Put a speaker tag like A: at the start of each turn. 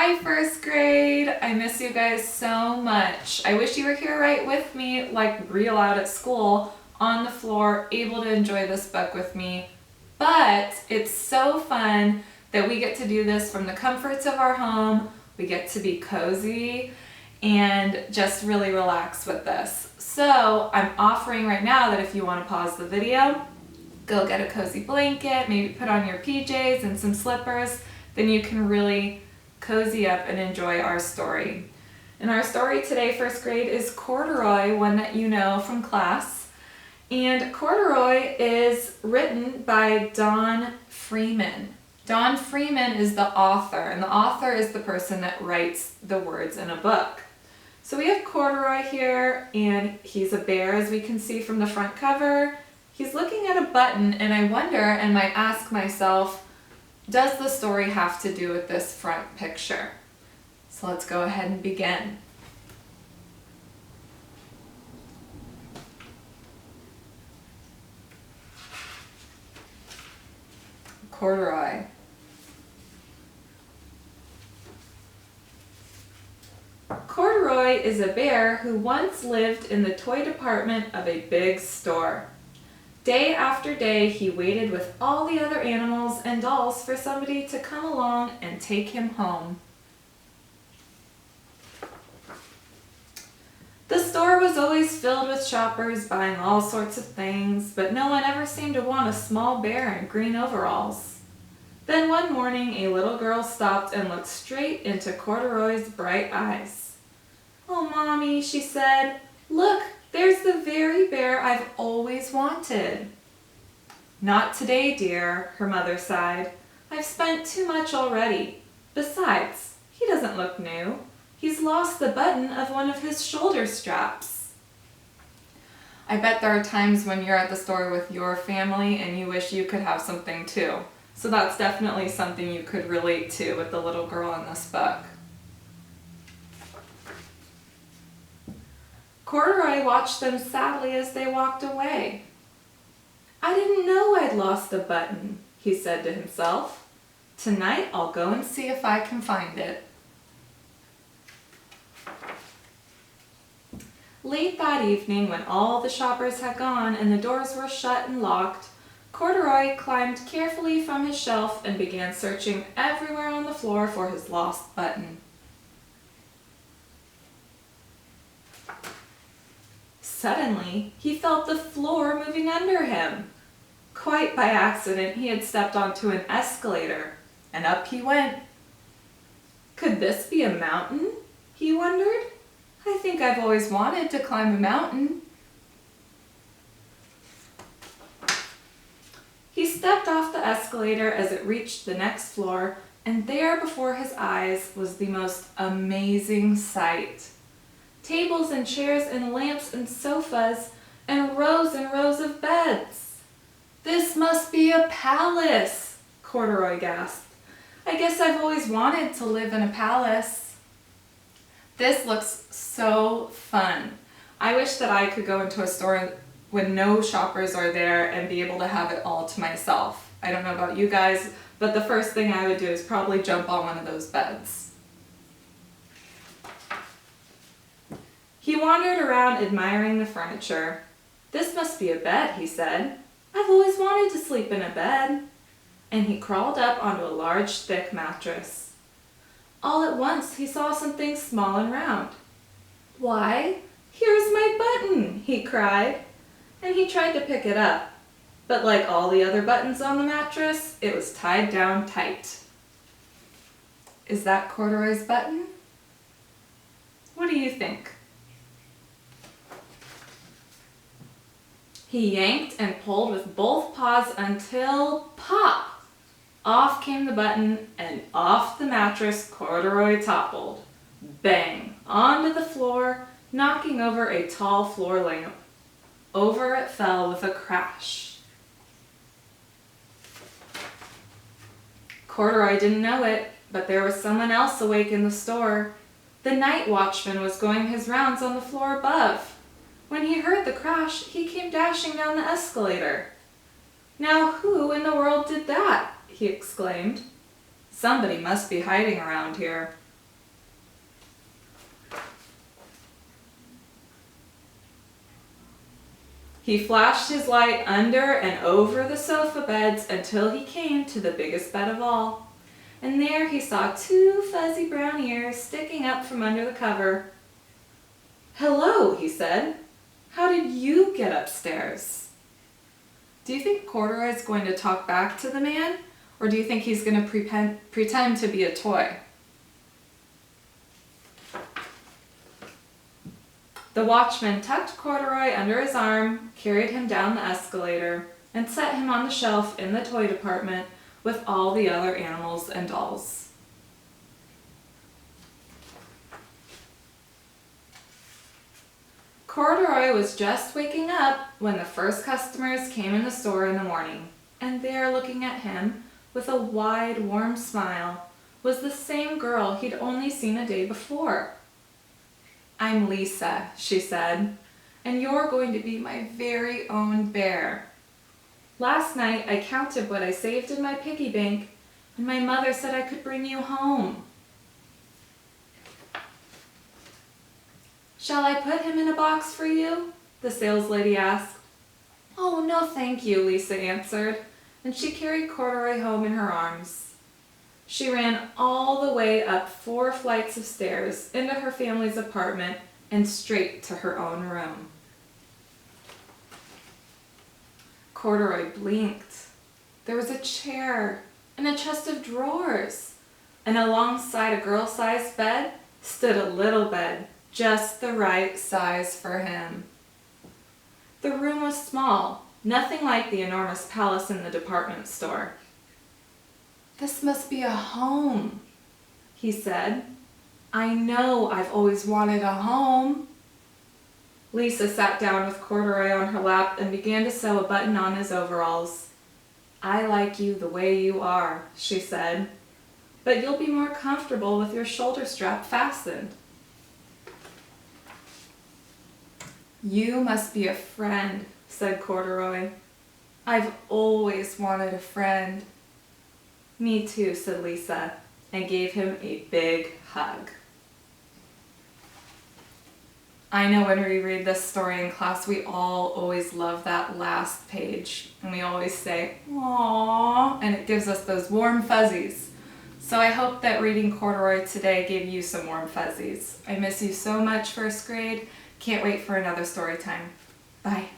A: Hi first grade! I miss you guys so much. I wish you were here right with me, like real out at school, on the floor, able to enjoy this book with me. But it's so fun that we get to do this from the comforts of our home. We get to be cozy and just really relax with this. So I'm offering right now that if you want to pause the video, go get a cozy blanket, maybe put on your PJs and some slippers, then you can really cozy up and enjoy our story. And our story today, first grade, is Corduroy, one that you know from class. And Corduroy is written by Don Freeman. Don Freeman is the author, and the author is the person that writes the words in a book. So we have Corduroy here, and he's a bear, as we can see from the front cover. He's looking at a button, and I wonder and might ask myself, does the story have to do with this front picture? So let's go ahead and begin. Corduroy. Corduroy is a bear who once lived in the toy department of a big store. Day after day, he waited with all the other animals and dolls for somebody to come along and take him home. The store was always filled with shoppers buying all sorts of things, but no one ever seemed to want a small bear in green overalls. Then one morning, a little girl stopped and looked straight into Corduroy's bright eyes. "Oh, Mommy," she said, "look, there's the very bear I've always wanted." "Not today, dear," her mother sighed. "I've spent too much already. Besides, he doesn't look new. He's lost the button of one of his shoulder straps." I bet there are times when you're at the store with your family and you wish you could have something too. So that's definitely something you could relate to with the little girl in this book. Corduroy watched them sadly as they walked away. "I didn't know I'd lost a button," he said to himself. "Tonight I'll go and see if I can find it." Late that evening, when all the shoppers had gone and the doors were shut and locked, Corduroy climbed carefully from his shelf and began searching everywhere on the floor for his lost button. Suddenly, he felt the floor moving under him. Quite by accident, he had stepped onto an escalator, and up he went. Could this be a mountain? He wondered. I think I've always wanted to climb a mountain. He stepped off the escalator as it reached the next floor, and there before his eyes was the most amazing sight. Tables and chairs and lamps and sofas and rows of beds. "This must be a palace," Corduroy gasped. "I guess I've always wanted to live in a palace." This looks so fun. I wish that I could go into a store when no shoppers are there and be able to have it all to myself. I don't know about you guys, but the first thing I would do is probably jump on one of those beds. He wandered around admiring the furniture. "This must be a bed," he said. "I've always wanted to sleep in a bed." And he crawled up onto a large, thick mattress. All at once he saw something small and round. "Why, here's my button!" he cried. And he tried to pick it up. But like all the other buttons on the mattress, it was tied down tight. Is that Corduroy's button? What do you think? He yanked and pulled with both paws until, pop! Off came the button, and off the mattress Corduroy toppled. Bang! Onto the floor, knocking over a tall floor lamp. Over it fell with a crash. Corduroy didn't know it, but there was someone else awake in the store. The night watchman was going his rounds on the floor above. When he heard the crash, he came dashing down the escalator. "Now who in the world did that?" he exclaimed. "Somebody must be hiding around here. He flashed his light under and over the sofa beds until he came to the biggest bed of all. And there he saw 2 fuzzy brown ears sticking up from under the cover. "Hello," he said. "How did you get upstairs?" Do you think Corduroy's going to talk back to the man, or do you think he's going to pretend to be a toy? The watchman tucked Corduroy under his arm, carried him down the escalator, and set him on the shelf in the toy department with all the other animals and dolls. Corduroy was just waking up when the first customers came in the store in the morning, and there, looking at him with a wide, warm smile, was the same girl he'd only seen a day before. "I'm Lisa," she said, "and you're going to be my very own bear. Last night I counted what I saved in my piggy bank, and my mother said I could bring you home." "Shall I put him in a box for you?" the saleslady asked. "Oh, no thank you," Lisa answered, and she carried Corduroy home in her arms. She ran all the way up 4 flights of stairs into her family's apartment and straight to her own room. Corduroy blinked. There was a chair and a chest of drawers, and alongside a girl-sized bed stood a little bed, just the right size for him. The room was small, nothing like the enormous palace in the department store. "This must be a home," he said. "I know I've always wanted a home." Lisa sat down with Corduroy on her lap and began to sew a button on his overalls. "I like you the way you are," she said, "but you'll be more comfortable with your shoulder strap fastened." "You must be a friend," said Corduroy. "I've always wanted a friend." "Me too," said Lisa, and gave him a big hug. I know when we read this story in class, we all always love that last page, and we always say, "Aww," and it gives us those warm fuzzies. So I hope that reading Corduroy today gave you some warm fuzzies. I miss you so much, first grade. Can't wait for another story time. Bye.